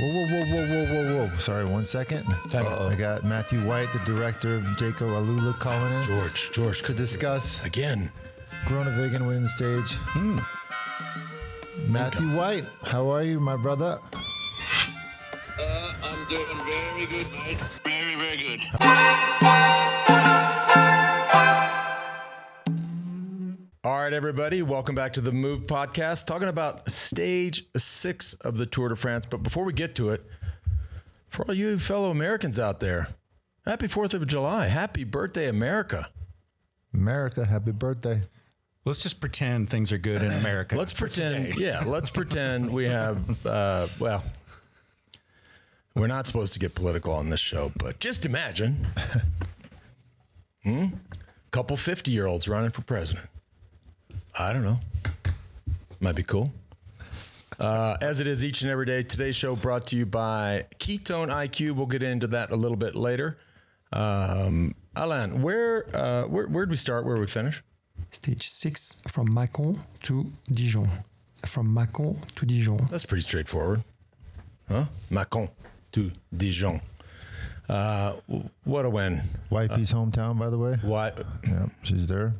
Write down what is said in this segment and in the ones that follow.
Whoa. Sorry, 1 second. I got Matthew White, the director of Jayco-Alula, calling in. George. To discuss Again. Groenewegen winning the stage. Matthew White, how are you, my brother? I'm doing very good, mate. Very, very good. All right, everybody. Welcome back to the Move podcast, talking about stage 6 of the Tour de France. But before we get to it, for all you fellow Americans out there, happy 4th of July. Happy birthday, America. America, happy birthday. Let's just pretend things are good in America. Let's pretend we have, well, we're not supposed to get political on this show, but just imagine couple 50-year-olds running for president. I don't know. Might be cool. As it is each and every day, today's show brought to you by Ketone IQ. We'll get into that a little bit later. Alain, where'd we start? Where we finish? Stage 6 from Mâcon to Dijon. From Mâcon to Dijon. That's pretty straightforward. Huh? Mâcon to Dijon. What a win. Wifey's hometown, by the way. Why? Yeah, she's there.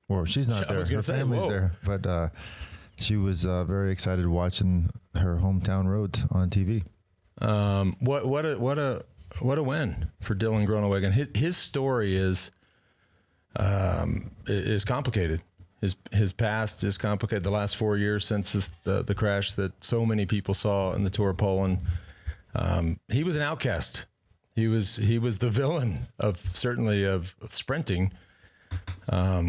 Or she's not there. Her family's there. But she was very excited watching her hometown roads on TV. What a win for Dylan Groenewegen. His story is complicated. His past is complicated. The last 4 years since the crash that so many people saw in the Tour of Poland, he was an outcast. He was the villain of sprinting.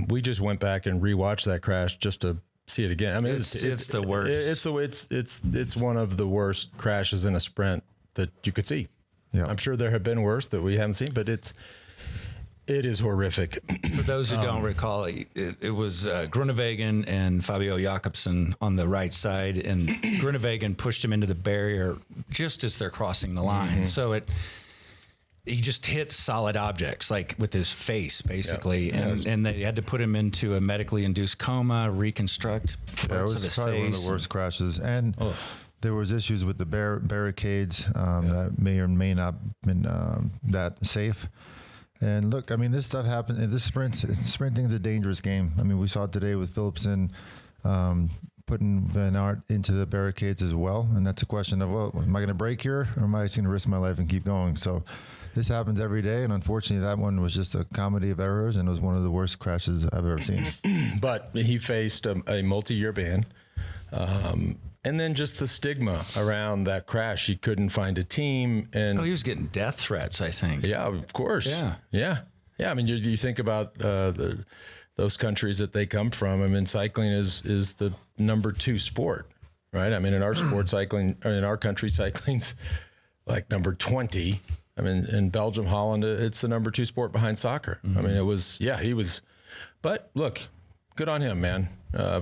We just went back and rewatched that crash just to see it again. I mean, it's the worst. It's one of the worst crashes in a sprint that you could see. Yeah. I'm sure there have been worse that we haven't seen, but it is horrific. For those who don't recall, it was Groenewegen and Fabio Jakobson on the right side, and Groenewegen pushed him into the barrier just as they're crossing the line. Mm-hmm. So he just hit solid objects, like with his face, basically. Yeah. And they had to put him into a medically induced coma, reconstruct parts of his probably face. One of the worst crashes. And there was issues with the barricades that may or may not been that safe. And look, I mean, this stuff happened. Sprinting is a dangerous game. I mean, we saw it today with Philipsen putting Van Aert into the barricades as well. And that's a question of, well, am I going to break here or am I just going to risk my life and keep going? So this happens every day, and unfortunately, that one was just a comedy of errors, and it was one of the worst crashes I've ever seen. But he faced a multi-year ban, and then just the stigma around that crash. He couldn't find a team, and he was getting death threats, I think. Yeah, of course. Yeah. I mean, you think about those countries that they come from. I mean, cycling is the number 2 sport, right? I mean, in our sport, in our country, cycling's like number 20. I mean, in Belgium, Holland, it's the number 2 sport behind soccer. Mm-hmm. I mean, he was, but look, good on him, man.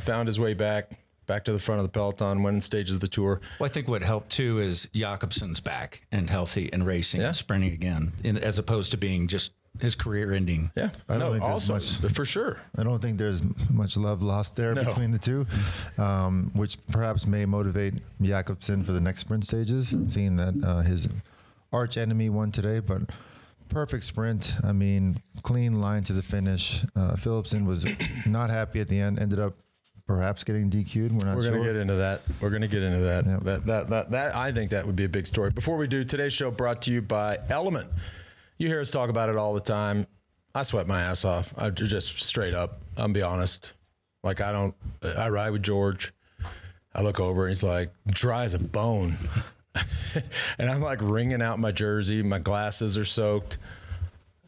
Found his way back to the front of the peloton, winning stages of the Tour. Well, I think what helped too is Jakobsen's back and healthy and racing and sprinting again, as opposed to being just his career ending. Yeah, I don't think also much, for sure. I don't think there's much love lost there between the two, which perhaps may motivate Jakobsen for the next sprint stages, seeing that his arch enemy won today, but perfect sprint. I mean, clean line to the finish. Philipsen was not happy at the end, ended up perhaps getting DQ'd. We're going to get into that. Yep. That I think that would be a big story. Before we do, today's show brought to you by Element. You hear us talk about it all the time. I sweat my ass off. I just straight up. I'll be honest. Like I ride with George. I look over and he's like dry as a bone. And I'm like wringing out my jersey. My glasses are soaked.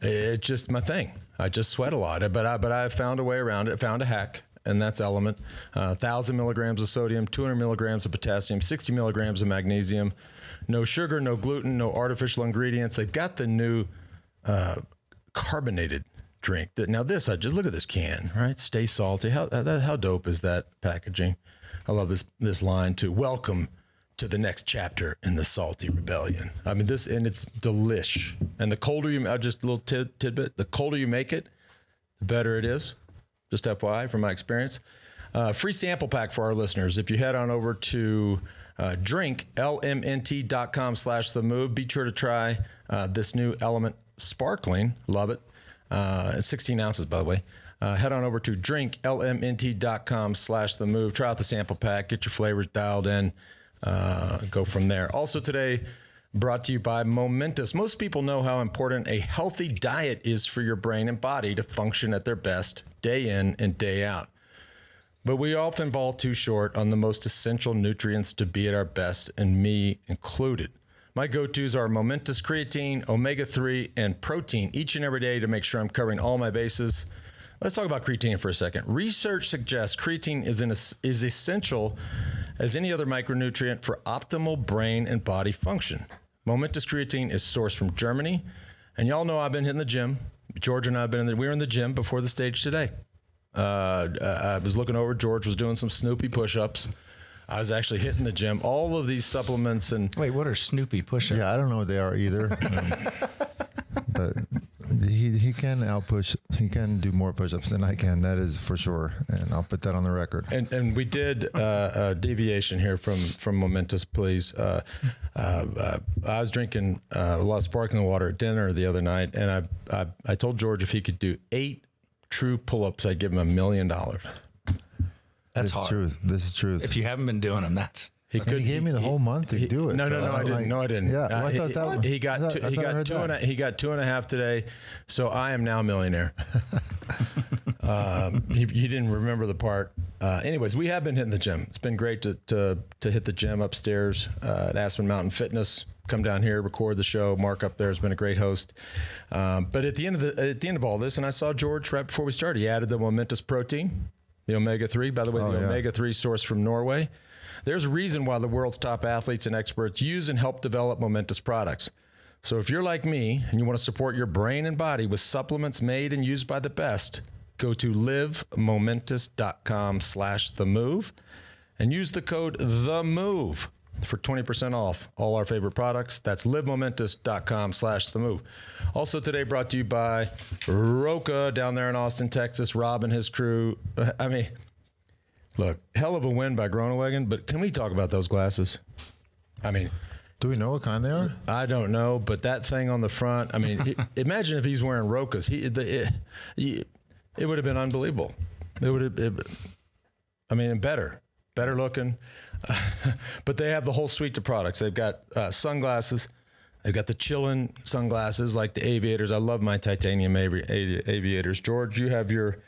It's just my thing. I just sweat a lot, but I found a way around it. Found a hack, and that's Element. 1,000 milligrams of sodium, 200 milligrams of potassium, 60 milligrams of magnesium. No sugar, no gluten, no artificial ingredients. They've got the new carbonated drink. Now this, I just look at this can, right? Stay salty. How dope is that packaging? I love this line too. Welcome to the next chapter in the salty rebellion. I mean, and it's delish. And the colder just a little tidbit, the colder you make it, the better it is. Just FYI from my experience. Free sample pack for our listeners. If you head on over to Drink, lmnt.com/themove. Be sure to try this new Element Sparkling. Love it. It's 16 ounces, by the way. Head on over to drink, lmnt.com/themove. Try out the sample pack. Get your flavors dialed in. Go from there. Also today, brought to you by Momentus. Most people know how important a healthy diet is for your brain and body to function at their best day in and day out. But we often fall too short on the most essential nutrients to be at our best, and me included. My go-tos are Momentus creatine, omega-3, and protein each and every day to make sure I'm covering all my bases. Let's talk about creatine for a second. Research suggests creatine is essential as any other micronutrient for optimal brain and body function. Momentus creatine is sourced from Germany, and y'all know I've been hitting the gym. George and I have been we were in the gym before the stage today. I was looking over. George was doing some Snoopy push-ups. I was actually hitting the gym. All of these supplements and wait, what are Snoopy push-ups? Yeah, I don't know what they are either. But he can outpush. He can do more push-ups than I can. That is for sure, and I'll put that on the record. And we did a deviation here from Momentus, please. I was drinking a lot of sparkling water at dinner the other night, and I told George if he could do 8 true pull-ups, I'd give him $1 million. That's hard. Truth. This is truth. If you haven't been doing them, that's. He gave me the whole month to do it. No, I didn't. No, I didn't. Yeah, well, I thought that was, he got two, he got 2.5 today, so I am now a millionaire. He didn't remember the part. Anyways, we have been hitting the gym. It's been great to hit the gym upstairs at Aspen Mountain Fitness. Come down here, record the show. Mark up there has been a great host. But at the end of all this, and I saw George right before we started, he added the Momentus protein, the omega-3. By the way, omega-3 sourced from Norway. There's a reason why the world's top athletes and experts use and help develop Momentus products. So if you're like me and you want to support your brain and body with supplements made and used by the best, go to livemomentus.com/themove and use the code THEMOVE for 20% off all our favorite products. That's livemomentus.com/themove. Also today brought to you by Roca down there in Austin, Texas. Rob and his crew. I mean, look, hell of a win by Groenewegen, but can we talk about those glasses? I mean, do we know what kind they are? I don't know, but that thing on the front, I mean, imagine if he's wearing Rokas. It would have been unbelievable. It would have, better looking. But they have the whole suite of products. They've got sunglasses. They've got the chillin' sunglasses like the aviators. I love my titanium aviators. George, you have are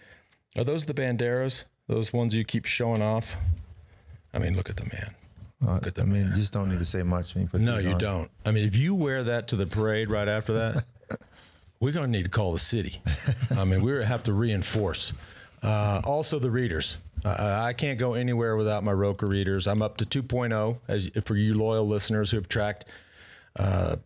those the Banderas? Those ones you keep showing off? I mean, look at the man. Look at the man. You just don't need to say much. No, you don't. I mean, if you wear that to the parade right after that, we're going to need to call the city. I mean, we have to reinforce. Also, the readers. I can't go anywhere without my Roca readers. I'm up to 2.0, for you loyal listeners who have tracked the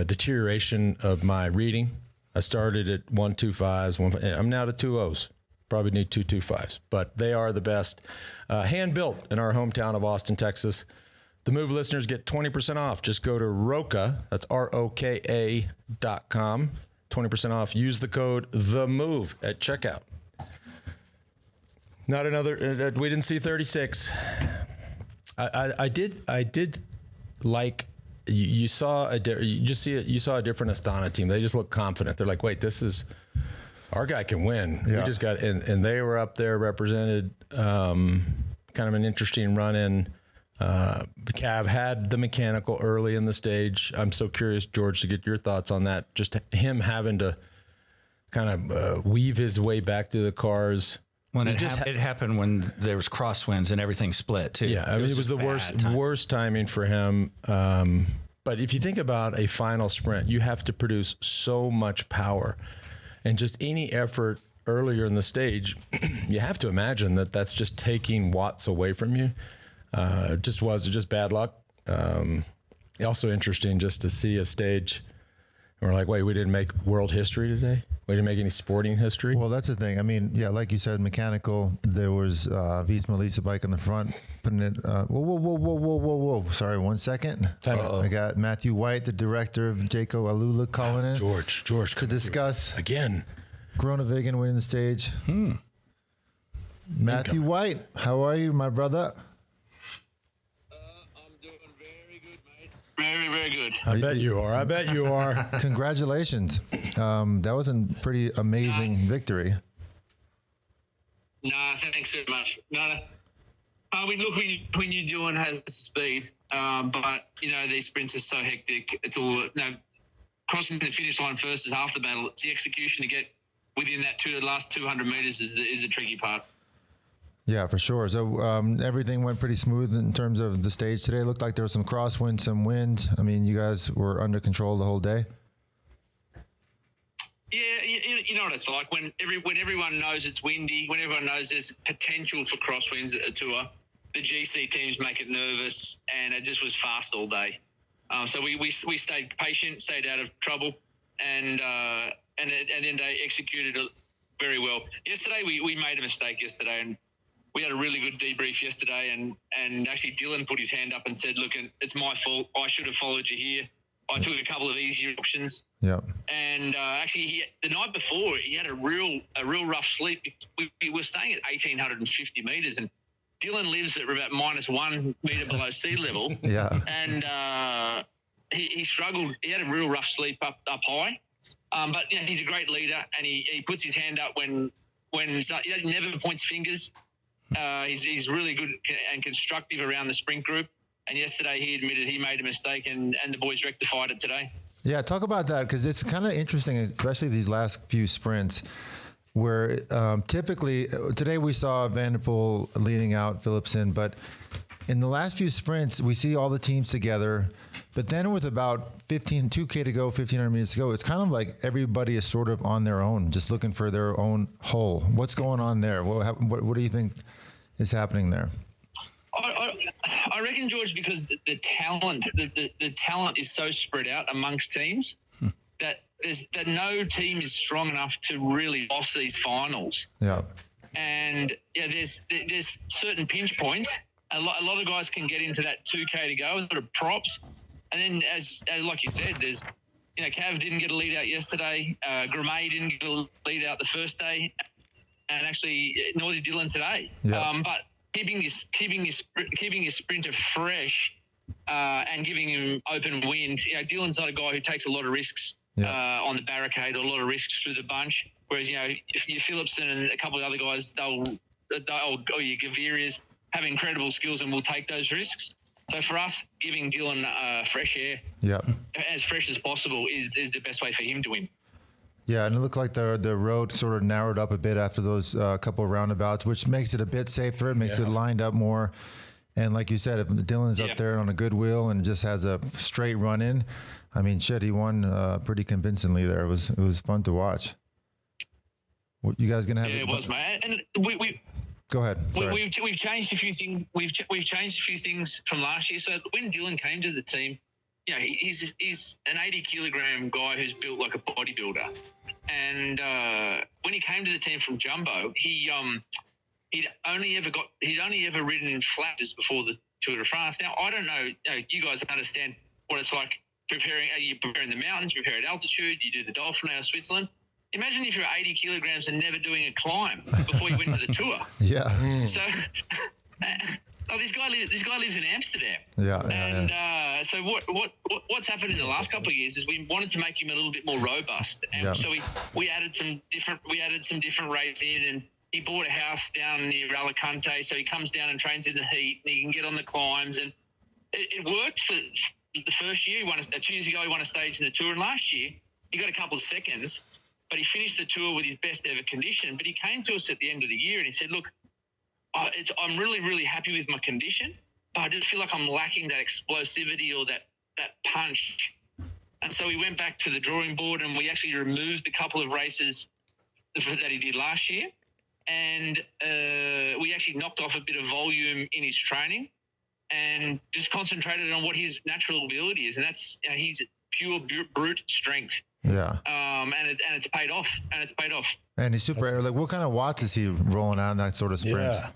deterioration of my reading. I started at 1.25s. I'm now to 2.0s. Probably need 2.25s, but they are the best. Hand built in our hometown of Austin, Texas. The Move listeners get 20% off. Just go to Roca, that's ROKA.com. 20% off. Use the code THEMOVE at checkout. Not another, we didn't see 36. I did like, you saw a different Astana team. They just look confident. They're like, wait, our guy can win. Yeah. We just got in, and they were up there represented kind of an interesting run-in. Cav had the mechanical early in the stage. I'm so curious, George, to get your thoughts on that. Just him having to kind of weave his way back through the cars. When it happened when there was crosswinds and everything split too. Yeah, I mean, it was the worst timing for him. But if you think about a final sprint, you have to produce so much power. And just any effort earlier in the stage, you have to imagine that that's just taking watts away from you. Just bad luck. Also interesting just to see a stage and we're like, wait, we didn't make world history today? We didn't make any sporting history? Well, that's the thing. I mean, yeah, like you said, mechanical. There was Visma Lisa bike on the front, putting it. Whoa. Sorry, 1 second. I got Matthew White, the director of Jayco-Alula, calling in. George. To discuss. Again. Groenewegen winning the stage. Matthew White, how are you, my brother? very good. I bet you are. I bet you are. Congratulations. That was a pretty amazing victory. No, thanks very much. No. I mean, look, we knew Dylan has speed, but, these sprints are so hectic. It's all, crossing the finish line first is half the battle. It's the execution to get within that last 200 metres is the tricky part. Yeah, for sure. So everything went pretty smooth in terms of the stage today. It looked like there was some crosswind, some wind. I mean, you guys were under control the whole day. Yeah, you know what it's like when everyone knows it's windy, when everyone knows there's potential for crosswinds at a tour, the GC teams make it nervous, and it just was fast all day. So we stayed patient, stayed out of trouble, and then they executed it very well. Yesterday we made a mistake yesterday, and we had a really good debrief yesterday, and actually Dylan put his hand up and said, "Look, it's my fault. I should have followed you here. I took a couple of easier options." Yeah. And actually, the night before, he had a real rough sleep. We were staying at 1,850 metres, and Dylan lives at about -1 metre below sea level. Yeah. And he struggled. He had a real rough sleep up high. But he's a great leader, and he puts his hand up when he never points fingers. He's really good and constructive around the sprint group. And yesterday he admitted he made a mistake, and the boys rectified it today. Yeah, talk about that, because it's kind of interesting, especially these last few sprints, where typically today we saw Van der Poel leading out Philipsen, but in the last few sprints we see all the teams together. But then with about 2K to go, 1,500 minutes to go, it's kind of like everybody is sort of on their own, just looking for their own hole. What's going on there? What do you think is happening there? I reckon, George, because the talent, the talent is so spread out amongst teams that no team is strong enough to really boss these finals. Yeah. And there's certain pinch points. A lot of guys can get into that 2K to go, sort of props. And then, as like you said, there's, Cav didn't get a lead out yesterday. Groenewegen didn't get a lead out the first day, and actually nor did Dylan today. Yeah. But keeping his sprinter fresh and giving him open wind. Dylan's not a guy who takes a lot of risks on the barricade, or a lot of risks through the bunch. Whereas if you Philipsen and a couple of other guys, or your Gavirias have incredible skills and will take those risks. So for us, giving Dylan fresh air, as fresh as possible, is the best way for him to win. Yeah, and it looked like the road sort of narrowed up a bit after those couple of roundabouts, which makes it a bit safer. It makes it lined up more. And like you said, if Dylan's up there on a good wheel and just has a straight run in, I mean, shit, he won pretty convincingly there. It was fun to watch. You guys gonna have? Yeah, it was, mate. And we go ahead. We've changed a few things. We've changed a few things from last year. So when Dylan came to the team, he's an 80-kilogram guy who's built like a bodybuilder. And when he came to the team from Jumbo, he'd only ever ridden in flats before the Tour de France. Now I don't know. You guys understand what it's like preparing. You prepare in the mountains, prepare at altitude. You do the Dauphiné of Switzerland. Imagine if you're 80 kilograms and never doing a climb before you went to the tour. Yeah. So, this guy lives in Amsterdam. Yeah. So what's happened in the last couple of years is we wanted to make him a little bit more robust, and so we added some different rates in, and he bought a house down near Alicante, so he comes down and trains in the heat, and he can get on the climbs, and it worked for the first year. He won 2 years ago. He won a stage in the Tour, and last year he got a couple of seconds. But he finished the Tour with his best ever condition. But he came to us at the end of the year and he said, "Look, I'm really, really happy with my condition, but I just feel like I'm lacking that explosivity or that punch." And so we went back to the drawing board and we actually removed a couple of races that he did last year, and we actually knocked off a bit of volume in his training and just concentrated on what his natural ability is, and that's he's pure brute strength. Yeah. And it's paid off. And he's super air. Like, what kind of watts is he rolling out in that sort of sprint? Yeah.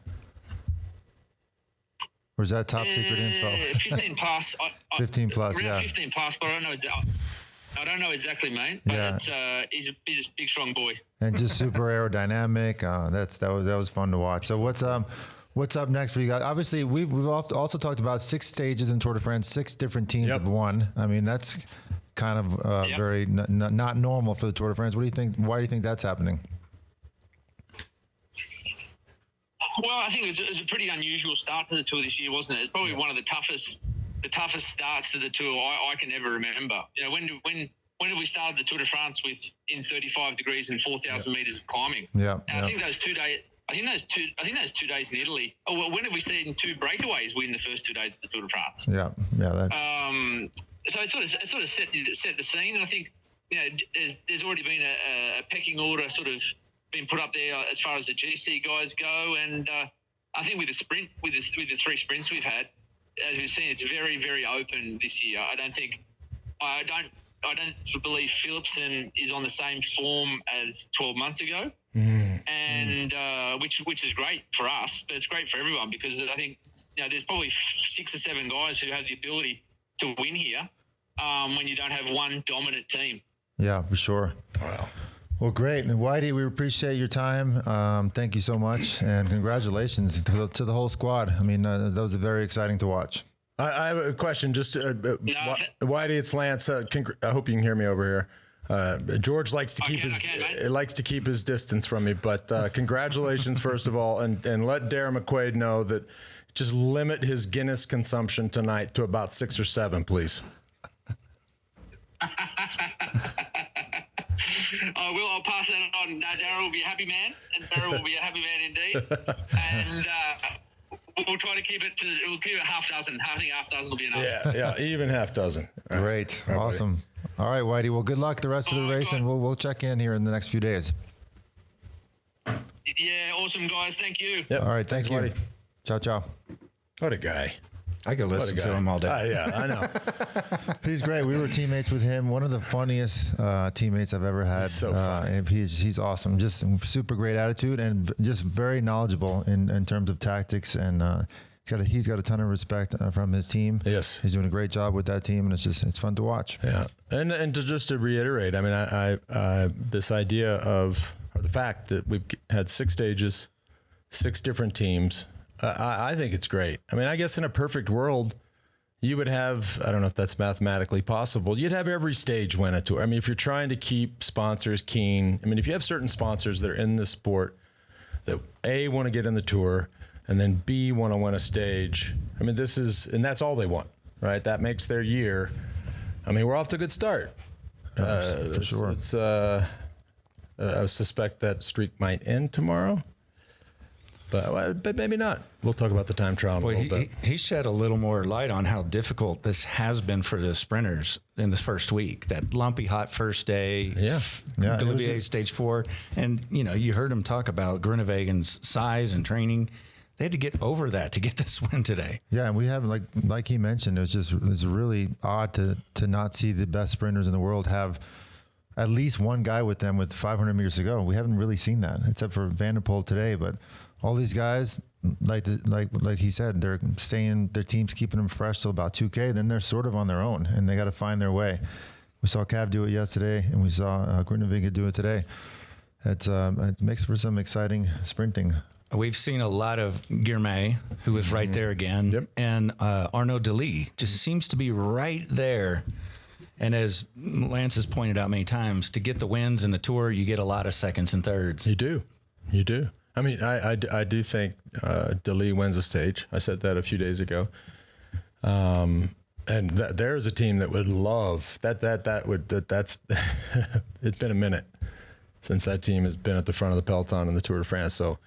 Or is that top secret info? 15 plus. 15 plus, around yeah. 15 plus, but I don't know exactly, mate. But he's a big, strong boy. And just super aerodynamic. That was fun to watch. So What's up next for you guys? Obviously, we've also talked about 6 stages in Tour de France, 6 different teams have won. I mean, that's kind of very not normal for the Tour de France. What do you think? Why do you think that's happening? Well, I think it was a pretty unusual start to the Tour this year, wasn't it? It's probably one of the toughest starts to the Tour I can ever remember. You know, when did we start the Tour de France in 35 degrees and 4,000 meters of climbing? Yeah. And I think those 2 days. I think those 2 days in Italy. Oh, well, when have we seen 2 breakaways win the first 2 days of the Tour de France? Yeah. So it sort of set the scene. And I think, you know, there's already been a pecking order sort of been put up there as far as the GC guys go. And I think with the 3 sprints we've had, as we've seen, it's very, very open this year. I don't believe Philipsen is on the same form as 12 months ago. And which is great for us, but it's great for everyone, because I think, you know, there's probably 6 or 7 guys who have the ability to win here when you don't have one dominant team. Yeah, for sure. Wow. Well, great. And Whitey, we appreciate your time. Thank you so much, and congratulations to the whole squad. I mean, that was very exciting to watch. I have a question. Just Whitey, it's Lance. I hope you can hear me over here. George likes to keep his distance from me, but congratulations first of all, and let Darren McQuaid know that just limit his Guinness consumption tonight to about 6 or 7, please. I will. I'll pass that on. Darren will be a happy man, and Barry will be a happy man indeed. And we'll try to keep it half dozen. I think half dozen will be enough. Yeah, even half dozen. Great, awesome. All right, Whitey. Well, good luck the rest of the race, and we'll check in here in the next few days. Yeah, awesome, guys. Thank you. Yep. All right, thanks you. Whitey. Ciao. What a guy. I could listen to him all day. Yeah, I know. He's great. We were teammates with him. One of the funniest teammates I've ever had. He's so funny. He's awesome. Just super great attitude, and just very knowledgeable in terms of tactics. And he's got a ton of respect from his team. Yes, he's doing a great job with that team, and it's fun to watch. Yeah, and to reiterate, I mean, I this idea of, or the fact that we've had 6 stages, 6 different teams. I think it's great. I mean, I guess in a perfect world, you would have, I don't know if that's mathematically possible, you'd have every stage win a tour. I mean, if you're trying to keep sponsors keen, I mean, if you have certain sponsors that are in the sport that A, want to get in the tour, and then B, want to win a stage, I mean, and that's all they want, right? That makes their year. I mean, we're off to a good start. For sure. I suspect that streak might end tomorrow. But maybe not. We'll talk about the time trial in a little bit. He shed a little more light on how difficult this has been for the sprinters in this first week. That lumpy, hot first day. Galibier stage 4. And, you know, you heard him talk about Groenewegen's size and training. They had to get over that to get this win today. Yeah, and we haven't, like he mentioned, it's really odd to not see the best sprinters in the world have at least one guy with them with 500 meters to go. We haven't really seen that, except for Van der Poel today, but all these guys, like he said, their team's keeping them fresh till about 2K. Then they're sort of on their own, and they got to find their way. We saw Cav do it yesterday, and we saw Groenewegen do it today. It makes for some exciting sprinting. We've seen a lot of Guilherme, who was right there again, and Arnaud Delis just seems to be right there. And as Lance has pointed out many times, to get the wins in the Tour, you get a lot of seconds and thirds. You do. I mean, I do think Delis wins a stage. I said that a few days ago. And there's a team that would love that's it's been a minute since that team has been at the front of the peloton in the Tour de France. So,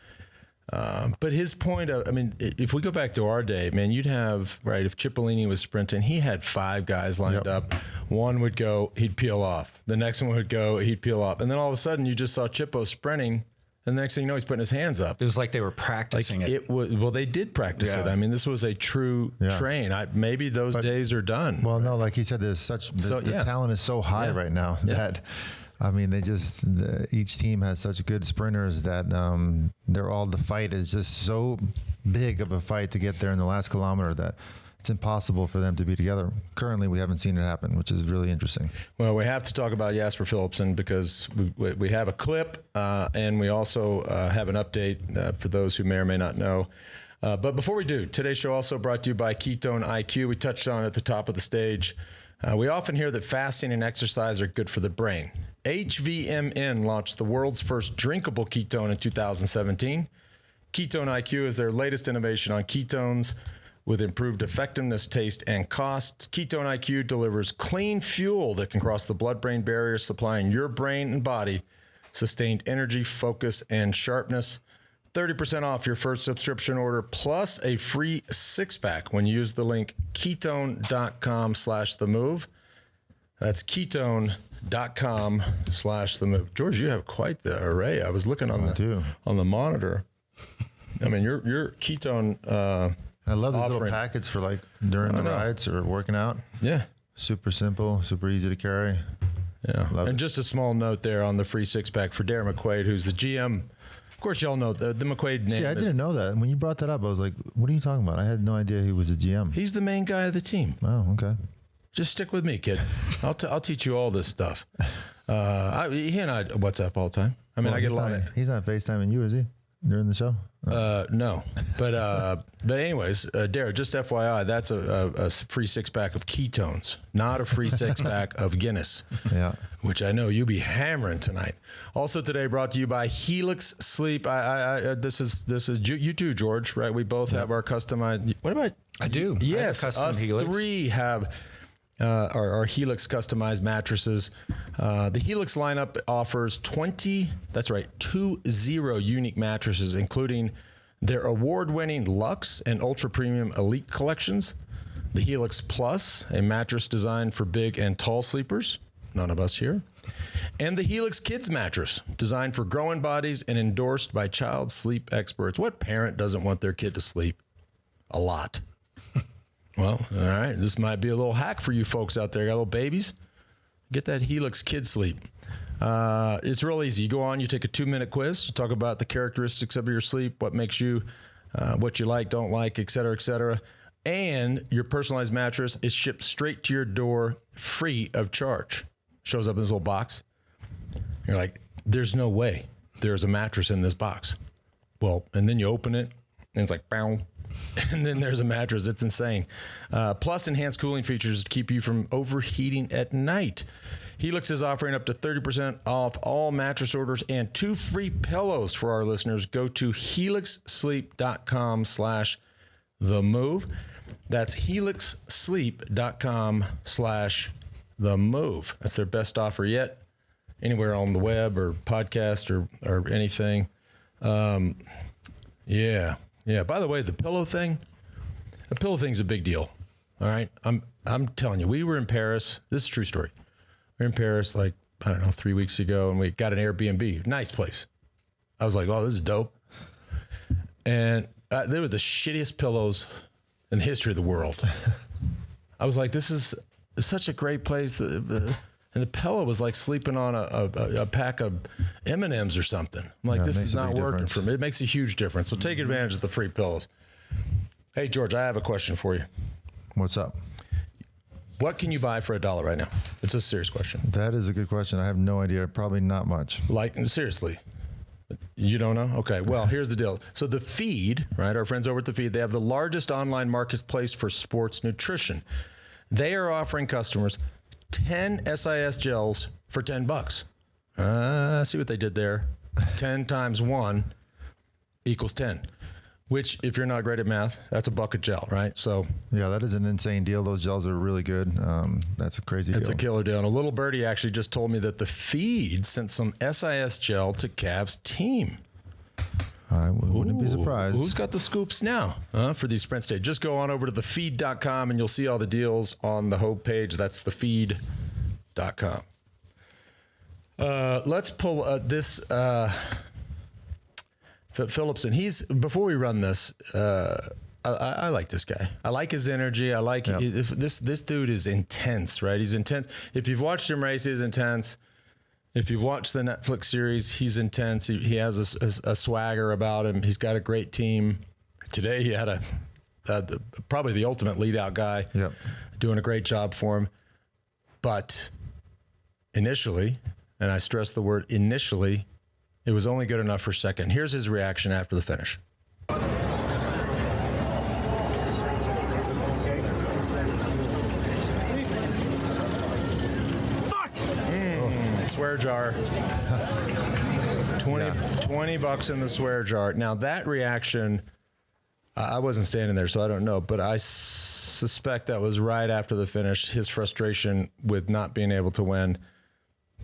but his point of, I mean, if we go back to our day, man, you'd have, right, if Cipollini was sprinting, he had 5 guys lined up. One would go, he'd peel off. The next one would go, he'd peel off. And then all of a sudden you just saw Chippo sprinting. And the next thing you know, he's putting his hands up. It was like they were practicing it. Well, they did practice it. I mean, this was a true train. Maybe those days are done. Well, no, like he said, there's the talent is so high right now that, I mean, each team has such good sprinters that the fight is just so big of a fight to get there in the last kilometer that it's impossible for them to be together. Currently, we haven't seen it happen, which is really interesting. Well, we have to talk about Jasper Philipsen because we have a clip and we also have an update for those who may or may not know. But before we do, today's show also brought to you by Ketone IQ. We touched on it at the top of the stage. We often hear that fasting and exercise are good for the brain. HVMN launched the world's first drinkable ketone in 2017. Ketone IQ is their latest innovation on ketones with improved effectiveness, taste, and cost. Ketone IQ delivers clean fuel that can cross the blood-brain barrier, supplying your brain and body sustained energy, focus, and sharpness. 30% off your first subscription order plus a free 6-pack when you use the link ketone.com/TheMove. That's ketone.com/TheMove. George, you have quite the array. I was looking on the monitor. I mean, your ketone. I love these offerings. little packets for like during the rides or working out. Yeah. Super simple, super easy to carry. Yeah. Love and it. just a small note there on the free 6-pack for Darren McQuaid, who's the GM. Of course, y'all know the McQuaid name. See, I didn't know that. When you brought that up, I was like, what are you talking about? I had no idea he was a GM. He's the main guy of the team. Oh, okay. Just stick with me, kid. I'll teach you all this stuff. He and I WhatsApp all the time. I mean, I get a lot of. He's not FaceTiming you, is he? During the show? No, but anyways, Darren, just FYI, that's a free 6-pack of ketones, not a free 6-pack of Guinness. Yeah. Which I know you'll be hammering tonight. Also today, brought to you by Helix Sleep. This is you too, George. Right? We both have our customized. What about? I do. Yes, I have a custom us Helix. 3 have. Our Helix customized mattresses. The Helix lineup offers 20 unique mattresses, including their award-winning Luxe and Ultra Premium Elite collections. The Helix Plus, a mattress designed for big and tall sleepers, none of us here. And the Helix Kids mattress, designed for growing bodies and endorsed by child sleep experts. What parent doesn't want their kid to sleep a lot? Well, all right. This might be a little hack for you folks out there. Got little babies? Get that Helix Kid Sleep. It's real easy. You go on, you take a 2-minute quiz. You talk about the characteristics of your sleep, what makes you, what you like, don't like, et cetera, et cetera. And your personalized mattress is shipped straight to your door free of charge. Shows up in this little box. You're like, there's no way there's a mattress in this box. Well, and then you open it, and it's like, bow. And then there's a mattress. It's insane. Plus enhanced cooling features to keep you from overheating at night. Helix is offering up to 30% off all mattress orders and 2 free pillows for our listeners. Go to helixsleep.com/TheMove. That's helixsleep.com/TheMove. That's their best offer yet. Anywhere on the web or podcast or anything. Yeah. By the way, the pillow thing's a big deal. All right. I'm telling you, we were in Paris. This is a true story. We were in Paris 3 weeks ago, and we got an Airbnb. Nice place. I was like, oh, this is dope. And they were the shittiest pillows in the history of the world. I was like, this is such a great place. And the pillow was like sleeping on a pack of M&Ms or something. I'm like, this is not working for me. It makes a huge difference. So take advantage of the free pillows. Hey, George, I have a question for you. What's up? What can you buy for $1 right now? It's a serious question. That is a good question. I have no idea. Probably not much. Like, seriously. You don't know? Okay. Well, here's the deal. So the Feed, right? Our friends over at the Feed, they have the largest online marketplace for sports nutrition. They are offering customers 10 SIS gels for $10. See what they did there? 10 times 1 equals 10, which if you're not great at math, that's a bucket gel, right? So yeah, that is an insane deal. Those gels are really good. That's a crazy deal. It's a killer deal. And a little birdie actually just told me that the Feed sent some SIS gel to Cavs team. I wouldn't be surprised. Who's got the scoops now for these sprint stages? Just go on over to thefeed.com and you'll see all the deals on the home page. That's thefeed.com. Let's pull this Phillipson. Before we run this, I like this guy. I like his energy. I like this dude is intense, right? He's intense. If you've watched him race, he's intense. If you've watched the Netflix series, he's intense. He has a swagger about him. He's got a great team. Today he had probably the ultimate lead out guy, doing a great job for him. But initially, and I stress the word initially, it was only good enough for second. Here's his reaction after the finish. swear jar. 20 bucks in the swear jar. Now that reaction, I wasn't standing there, so I don't know, but I suspect that was right after the finish. His frustration with not being able to win,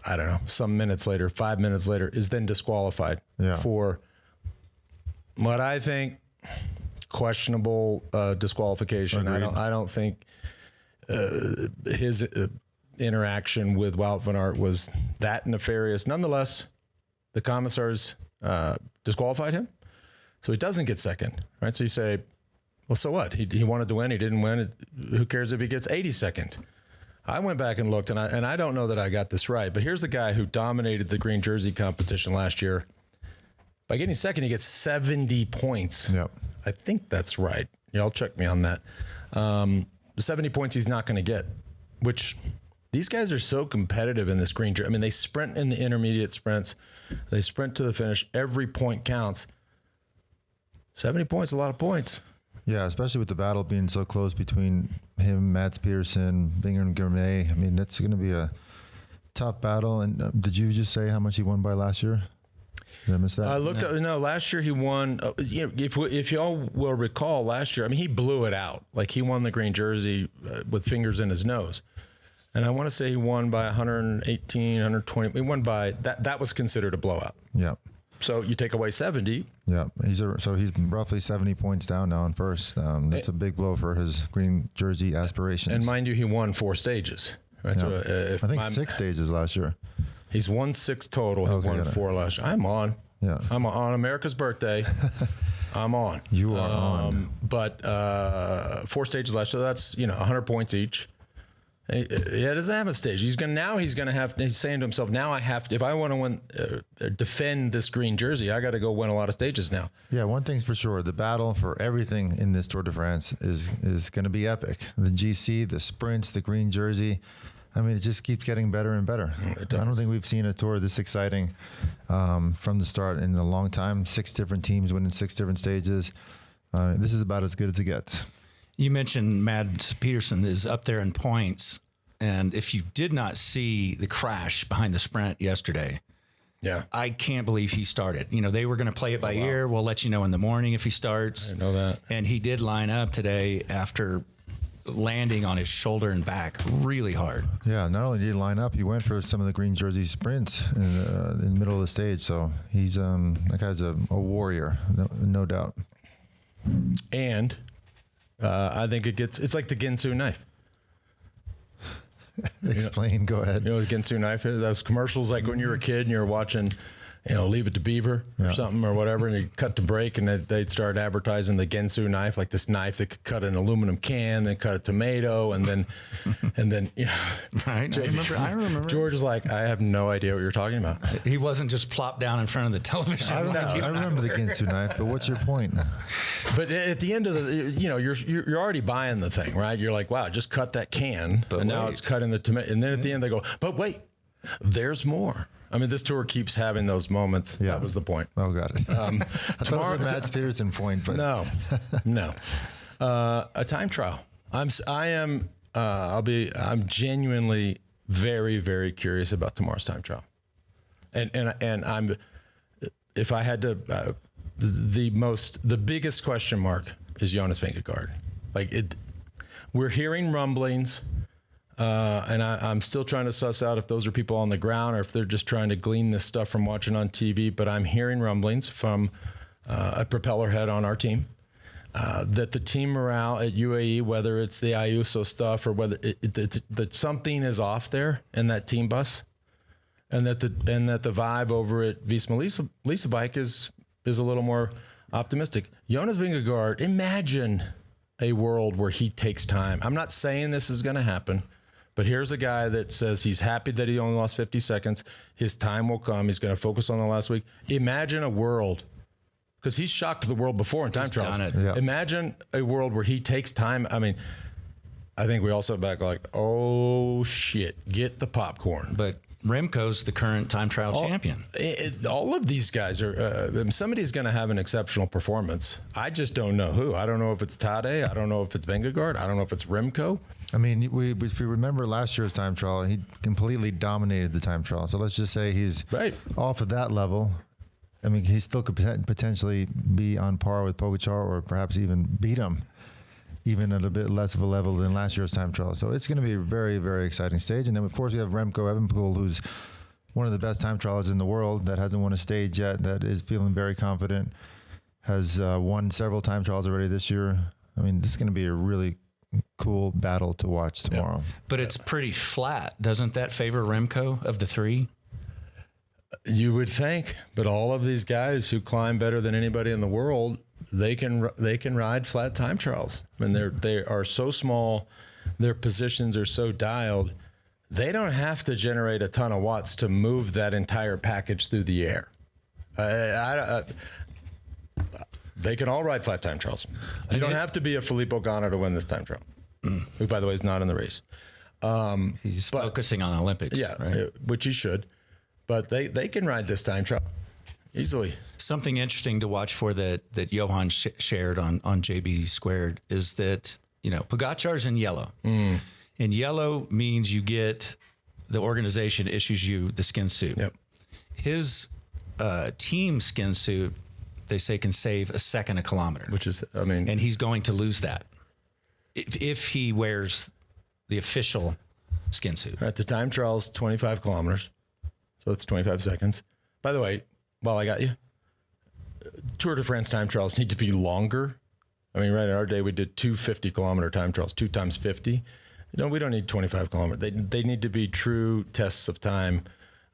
I don't know, some minutes later, 5 minutes later, is then disqualified for what I think questionable disqualification. Agreed. I don't think his interaction with Wout van Aert was that nefarious. Nonetheless, the commissars disqualified him, so he doesn't get second, right? So you say, well, so what? He wanted to win. He didn't win. Who cares if he gets 82nd? I went back and looked, and I don't know that I got this right, but here's the guy who dominated the green jersey competition last year. By getting second, he gets 70 points. Yep. I think that's right. Y'all check me on that. 70 points he's not going to get, which these guys are so competitive in this green jersey. I mean, they sprint in the intermediate sprints. They sprint to the finish. Every point counts. 70 points, a lot of points. Yeah, especially with the battle being so close between him, Mads Pedersen, Dylan Groenewegen. I mean, that's going to be a tough battle. And did you just say how much he won by last year? Did I miss that? I looked up. No, last year he won. If y'all will recall, last year, I mean, he blew it out. Like he won the green jersey with fingers in his nose. And I want to say he won by 118, 120. He won by that was considered a blowout. Yeah. So you take away 70. Yeah. He's roughly 70 points down now in first. That's a big blow for his green jersey aspirations. And mind you, he won 4 stages. Right. Yeah. So I think 6 stages last year. He's won 6 total. He won 4 last year. I'm on. Yeah. I'm on America's birthday. I'm on. You are on. But 4 stages last year. That's 100 points each. He doesn't have a stage. He's saying to himself, now I have to, if I want to win, defend this green jersey, I got to go win a lot of stages now. Yeah, one thing's for sure. The battle for everything in this Tour de France is going to be epic. The GC, the sprints, the green jersey. I mean, it just keeps getting better and better. I don't think we've seen a tour this exciting from the start in a long time. 6 different teams winning 6 different stages. This is about as good as it gets. You mentioned Mads Pedersen is up there in points. And if you did not see the crash behind the sprint yesterday, I can't believe he started. They were going to play it by ear. We'll let you know in the morning if he starts. I didn't know that. And he did line up today after landing on his shoulder and back really hard. Yeah, not only did he line up, he went for some of the green jersey sprints in the middle of the stage. So he's that guy's a warrior, no doubt. And I think it's like the Ginsu Knife. Explain. Go ahead. The Ginsu Knife. Those commercials like when you were a kid and you were watching, Leave It to Beaver or something or whatever, and you cut to break and they'd start advertising the Ginsu Knife, like this knife that could cut an aluminum can, then cut a tomato, and then Right. I remember. George is like, I have no idea what you're talking about. He wasn't just plopped down in front of the television. I remember the Ginsu Knife, but what's your point? But at the end of the, you're already buying the thing, right? You're like, wow, just cut that can, and now it's cutting the tomato, and then at the end they go, but wait, there's more. I mean, this tour keeps having those moments. Yeah. That was the point. Oh, got it. I thought it was a Mads Pedersen point, but no. A time trial. I'm genuinely very, very curious about tomorrow's time trial. And I'm, if I had to, the biggest question mark is Jonas Vingegaard. We're hearing rumblings. And I'm still trying to suss out if those are people on the ground or if they're just trying to glean this stuff from watching on TV. But I'm hearing rumblings from a propeller head on our team that the team morale at UAE, whether it's the Ayuso stuff or whether that something is off there in that team bus, and that the vibe over at Visma Lease Bike is a little more optimistic. Jonas Vingegaard, imagine a world where he takes time. I'm not saying this is going to happen. But here's a guy that says he's happy that he only lost 50 seconds. His time will come. He's going to focus on the last week. Imagine a world, because he's shocked the world before in time trials. Yeah. Imagine a world where he takes time. I mean, I think we all sat back like, oh, shit, get the popcorn. But Remco's the current time trial champion. All of these guys are, somebody's going to have an exceptional performance. I just don't know who. I don't know if it's Tade. I don't know if it's Vingegaard. I don't know if it's Remco. I mean, if you remember last year's time trial, he completely dominated the time trial. So let's just say he's off of that level. I mean, he still could potentially be on par with Pogačar or perhaps even beat him, even at a bit less of a level than last year's time trial. So it's going to be a very, very exciting stage. And then, of course, we have Remco Evenepoel, who's one of the best time trialers in the world that hasn't won a stage yet, that is feeling very confident, has won several time trials already this year. I mean, this is going to be a really cool battle to watch tomorrow. Yep. But it's pretty flat. Doesn't that favor Remco of the three? You would think, but all of these guys who climb better than anybody in the world, they can ride flat time trials. I mean, they are so small, their positions are so dialed. They don't have to generate a ton of watts to move that entire package through the air. They can all ride flat time trials. You don't have to be a Filippo Ganna to win this time trial, who, by the way, is not in the race. He's focusing on Olympics. Yeah, right? Which he should. But they can ride this time trial easily. Something interesting to watch for that Johan shared on JB Squared is that, Pogačar's in yellow. And yellow means you get, the organization issues you the skin suit. Yep. His team skin suit, they say, can save a second a kilometer. Which is, and he's going to lose that if he wears the official skin suit. At the time trials, 25 kilometers. So it's 25 seconds. By the way, while I got you, Tour de France time trials need to be longer. I mean, right in our day, we did 2 50-kilometer time trials, 2 times 50. We don't need 25 kilometers. They need to be true tests of time,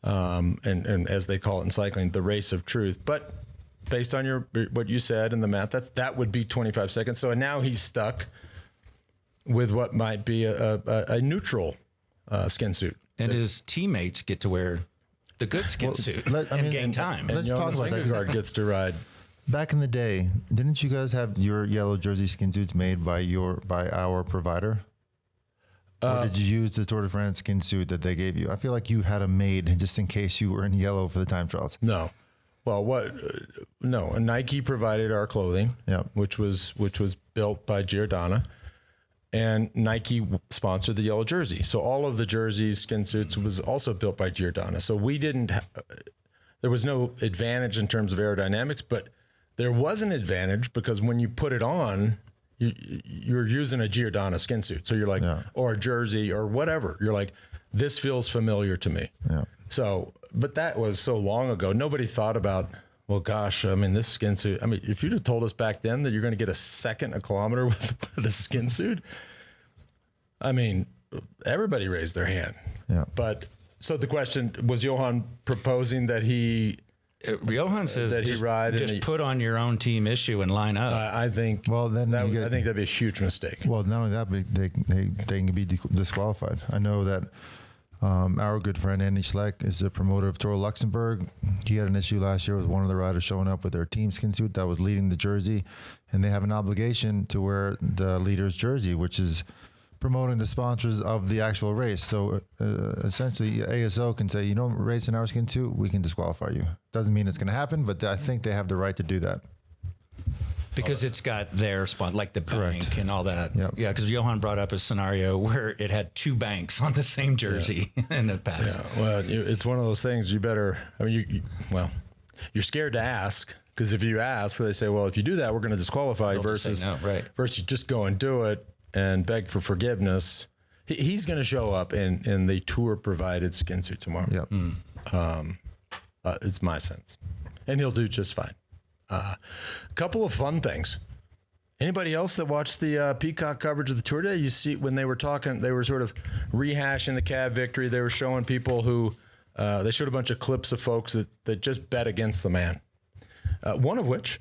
and as they call it in cycling, the race of truth. But based on what you said and the math, that would be 25 seconds. So now he's stuck with what might be a neutral skin suit. And his teammates get to wear the good skin suit and gain time. Let's talk about that. Vingegaard gets to ride. Back in the day, didn't you guys have your yellow jersey skin suits made by our provider? Or did you use the Tour de France skin suit that they gave you? I feel like you had them made just in case you were in yellow for the time trials. No. Well, no. Nike provided our clothing, which was built by Giordana. And Nike sponsored the yellow jersey. So all of the jerseys, skin suits was also built by Giordana. So there was no advantage in terms of aerodynamics, but there was an advantage because when you put it on, you're using a Giordana skin suit. So you're like, or a jersey or whatever. You're like, this feels familiar to me. Yeah. So, but that was so long ago. Nobody thought about, well, gosh, this skin suit. If you'd have told us back then that you're going to get a second a kilometer with a skin suit, everybody raised their hand. Yeah. But so the question was, Johan proposing that Johan says that he ride just put on your own team issue and line up. I think. Well, then I think that'd be a huge mistake. Well, not only that, but they can be disqualified. I know that. Our good friend Andy Schleck is the promoter of Tour Luxembourg. He had an issue last year with one of the riders showing up with their team skin suit that was leading the jersey, and they have an obligation to wear the leader's jersey, which is promoting the sponsors of the actual race. So essentially, ASO can say, you don't race in our skin suit, we can disqualify you. Doesn't mean it's going to happen, but I think they have the right to do that. Because it's got their spot, like the bank. Correct. And all that. Yep. Yeah, because Johan brought up a scenario where it had 2 banks on the same jersey in the past. Yeah. Well, it's one of those things you better, you're scared to ask, because if you ask, they say, well, if you do that, we're going to disqualify you versus just go and do it and beg for forgiveness. He's going to show up in the tour-provided skin suit tomorrow. Yep. It's my sense. And he'll do just fine. A couple of fun things. Anybody else that watched the Peacock coverage of the Tour Day? You see, when they were talking, they were sort of rehashing the Cav victory. They were showing people who, they showed a bunch of clips of folks that just bet against the man. One of which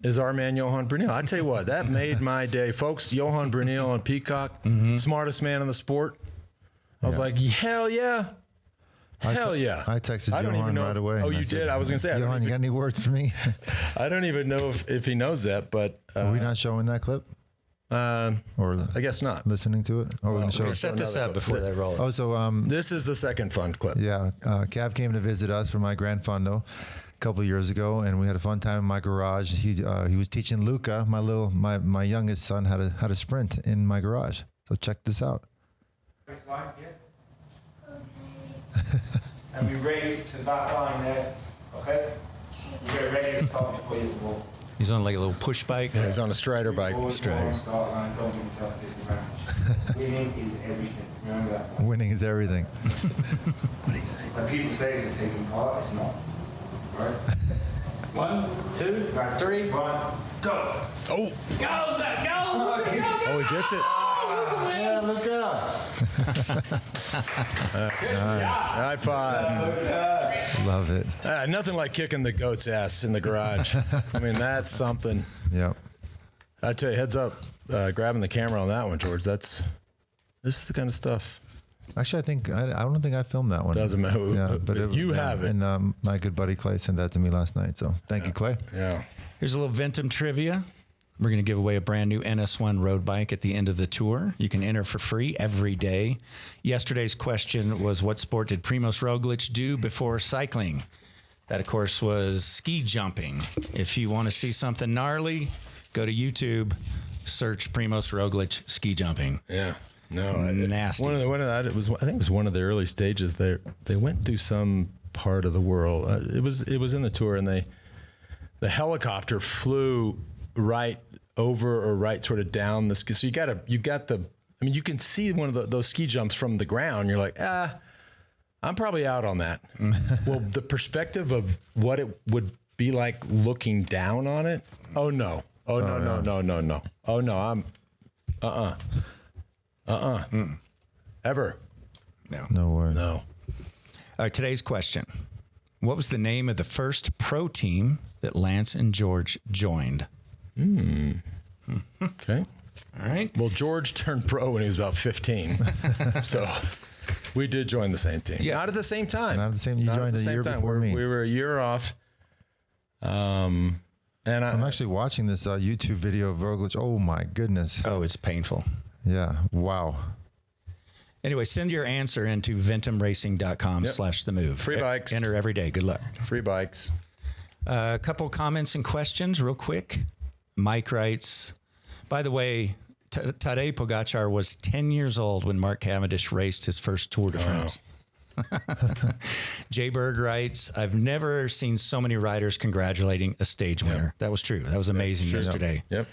is our man, Johan Brunel. I tell you what, that made my day. Folks, Johan Brunel on Peacock, smartest man in the sport. I was like, hell yeah. Hell yeah. I texted Johan right away. Oh, you did? I was going to say. Johan, you got any words for me? I don't even know if he knows that, but. Are we not showing that clip? Or I guess not. Listening to it? Or we'll set this up before they roll it. Oh, so. This is the second fund clip. Yeah. Cav came to visit us for my Gran Fondo a couple of years ago, and we had a fun time in my garage. He was teaching Luca, my youngest son, how to sprint in my garage. So check this out. Next line, yeah. And we raise to that line there, okay? You get ready to stop before you walk. He's on like a little push bike. Yeah, he's on a Strider bike. Strider. Start line, don't give yourself a disadvantage. Winning is everything. Remember that. Winning is everything. When people say it's taking part, it's not. Right? 1, 2, 3, 1, go. Oh. Go, Zach, go! Oh, he gets it. Yeah, look out. That's nice. High five. Love it. Nothing like kicking the goat's ass in the garage. I mean, that's something. Yep. I tell you, heads up, grabbing the camera on that one, George. This is the kind of stuff. Actually, I don't think I filmed that one. Doesn't matter. Yeah, but you have it. And my good buddy Clay sent that to me last night. So thank you, Clay. Yeah. Here's a little Ventum trivia. We're going to give away a brand new NS1 road bike at the end of the tour. You can enter for free every day. Yesterday's question was, what sport did Primož Roglič do before cycling? That, of course, was ski jumping. If you want to see something gnarly, go to YouTube, search Primož Roglič ski jumping. Yeah. No, nasty. I think it was one of the early stages. They went through some part of the world. It was in the tour, and the helicopter flew right over or right sort of down the ski. So you can see one of those ski jumps from the ground. You're like, I'm probably out on that. Well, the perspective of what it would be like looking down on it. Oh no. Oh no, no, no, no, no. Oh no, I'm ever. No way. No. All right, today's question. What was the name of the first pro team that Lance and George joined? Okay. All right. Well, George turned pro when he was about 15. So we did join the same team. Yeah. Not at the same time. Not at the same. You joined a year before me. We were a year off. And I'm actually watching this YouTube video of Roglič. Oh my goodness. Oh, it's painful. Yeah. Wow. Anyway, send your answer into ventumracing.com/themove. Free bikes. Enter every day. Good luck. free bikes. A couple comments and questions real quick. Mike writes, by the way, Tadej Pogačar was 10 years old when Mark Cavendish raced his first Tour de France. Jay Berg writes, I've never seen so many riders congratulating a stage winner. Yep. That was true. That was amazing yesterday. Yep.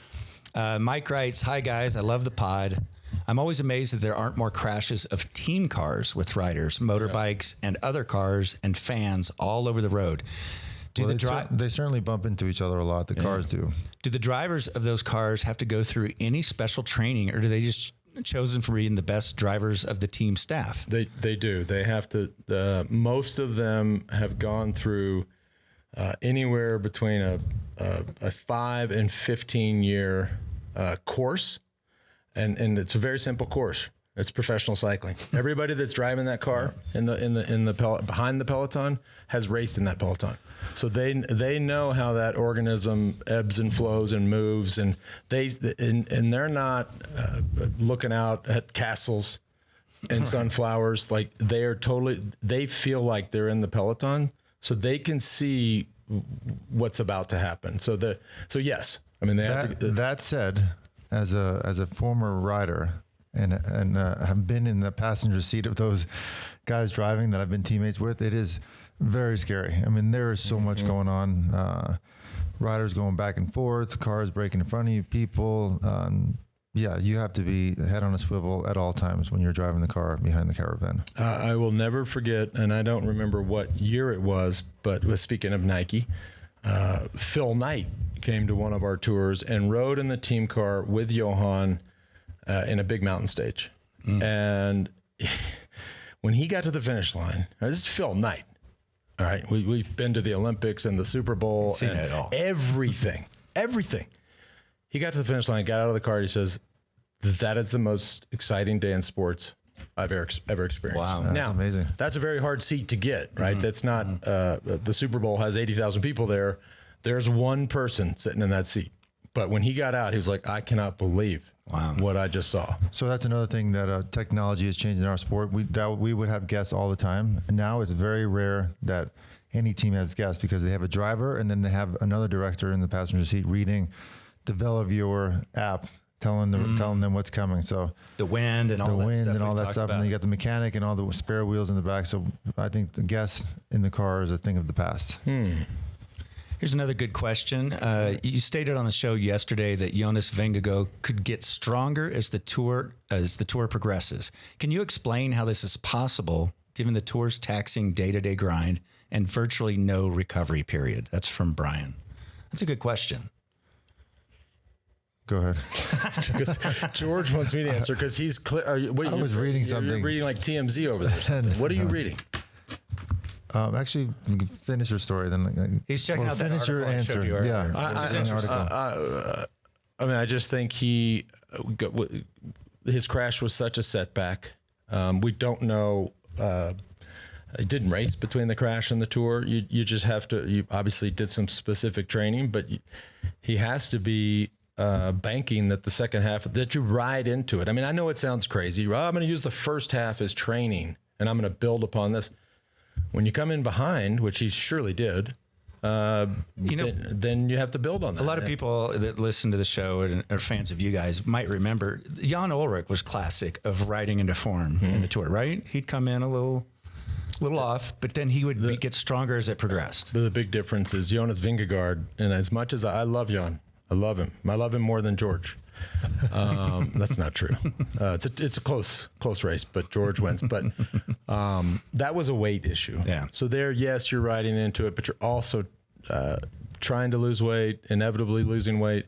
Mike writes, hi guys, I love the pod. I'm always amazed that there aren't more crashes of team cars with riders, motorbikes, and other cars and fans all over the road. They certainly bump into each other a lot. The cars do. Do the drivers of those cars have to go through any special training, or do they just chosen for being the best drivers of the team staff? They do. They have to. Most of them have gone through anywhere between a 5 and 15 year course, and it's a very simple course. It's professional cycling. Everybody that's driving that car in the behind the peloton has raced in that peloton, so they know how that organism ebbs and flows and moves, and they're not looking out at castles and sunflowers. Like they feel like they're in the peloton, so they can see what's about to happen. So yes, I mean that said, as a former rider. And have been in the passenger seat of those guys driving that I've been teammates with, it is very scary. I mean, there is so much going on. Riders going back and forth, cars braking in front of you, people. You have to be head on a swivel at all times when you're driving the car behind the caravan. I will never forget, and I don't remember what year it was, but speaking of Nike, Phil Knight came to one of our tours and rode in the team car with Johan in a big mountain stage. And when he got to the finish line, this is Phil Knight. All right. We've been to the Olympics and the Super Bowl and it all. Everything. He got to the finish line, got out of the car. He says, that is the most exciting day in sports I've ever experienced. Wow. That's amazing. That's a very hard seat to get, right? That's not, the Super Bowl has 80,000 people there. There's one person sitting in that seat. But when he got out, he was like, I cannot believe what I just saw. So that's another thing that technology has changed in our sport. We would have guests all the time. Now it's very rare that any team has guests because they have a driver and then they have another director in the passenger seat reading the Velaviewer app telling them what's coming. So the wind and all that stuff. And then you got the mechanic and all the spare wheels in the back. So I think the gas in the car is a thing of the past. Here's another good question. You stated on the show yesterday that Jonas Vingegaard could get stronger as the tour progresses. Can you explain how this is possible, given the tour's taxing day-to-day grind and virtually no recovery period? That's from Brian. That's a good question. Go ahead. Because George wants me to answer because he's clear. I was reading something. You're reading like TMZ over there. Or something. What are you reading? Actually, finish your story. Then he's checking out that finish your answer. Yeah, I mean, I just think his crash was such a setback. We don't know. He didn't race between the crash and the tour. You just have to. You obviously did some specific training, but he has to be banking that the second half that you ride into it. I mean, I know it sounds crazy. Well, I'm going to use the first half as training, and I'm going to build upon this. When you come in behind, which he surely did, then you have to build on that. A lot of people that listen to the show and are fans of you guys might remember Jan Ullrich was classic of riding into form in the tour, right? He'd come in a little off, but then he would get stronger as it progressed. The big difference is Jonas Vingegaard, and as much as I love Jan, I love him more than George. That's not true. It's a close race, but George wins. But that was a weight issue. Yeah. So there, yes, you're riding into it, but you're also trying to lose weight, inevitably losing weight.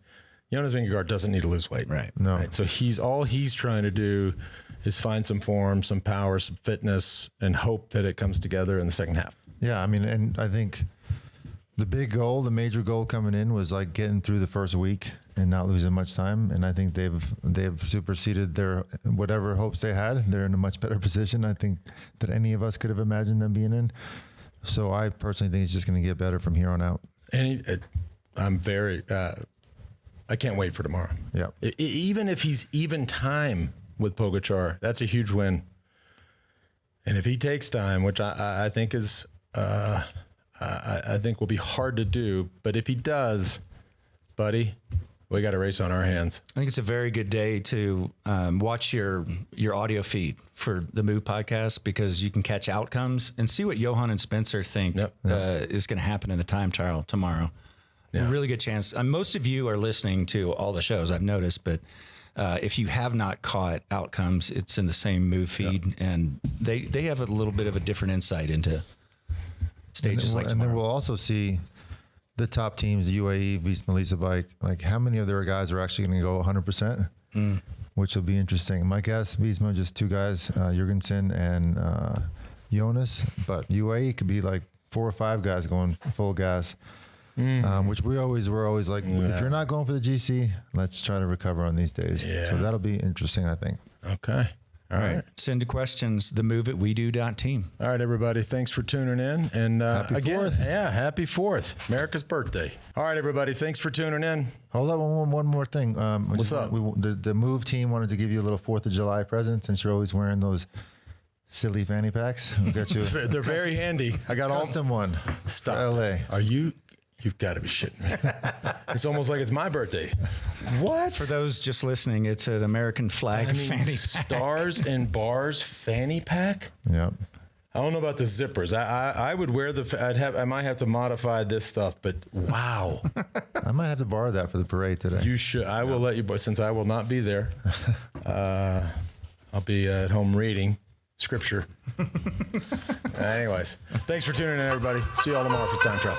Jonas Vingegaard doesn't need to lose weight. Right. No. Right? So he's trying to do is find some form, some power, some fitness, and hope that it comes together in the second half. Yeah, I mean, and I think the major goal coming in was like getting through the first week and not losing much time. And I think they've superseded their whatever hopes they had. They're in a much better position, I think, than any of us could have imagined them being in. So I personally think it's just going to get better from here on out. And I can't wait for tomorrow. Yeah. Even if he's even time with Pogačar, that's a huge win. And if he takes time, which I think is, I think will be hard to do, but if he does, buddy, we got a race on our hands. I think it's a very good day to watch your audio feed for the Move podcast, because you can catch outcomes and see what Johan and Spencer think is going to happen in the time trial tomorrow. Yeah. A really good chance. Most of you are listening to all the shows, I've noticed, but if you have not caught outcomes, it's in the same Move feed, and they have a little bit of a different insight into stages like tomorrow. And then we'll also see the top teams, the UAE, Visma Lease Bike, like how many of their guys are actually going to go 100%, which will be interesting. My guess, Visma, just two guys, Jurgensen and Jonas, but UAE could be like 4 or 5 guys going full gas. Which we're always like, if you're not going for the GC, let's try to recover on these days. Yeah. So that'll be interesting, I think. Okay. All right. Send to questions, themove@wedo.team. All right, everybody. Thanks for tuning in. And happy again, 4th. Yeah, happy 4th. America's birthday. All right, everybody. Thanks for tuning in. Hold up, one more thing. What's up? The Move team wanted to give you a little 4th of July present, since you're always wearing those silly fanny packs. We'll get you. They're very handy. I got custom one. Stop. LA. You've got to be shitting me. It's almost like it's my birthday. What? For those just listening, it's an American flag fanny pack. Stars and bars fanny pack? Yep. I don't know about the zippers. I would wear I might have to modify this stuff, but wow. I might have to borrow that for the parade today. You should. I will let you, since I will not be there. I'll be at home reading scripture. Anyways, thanks for tuning in, everybody. See you all tomorrow for Time Trial.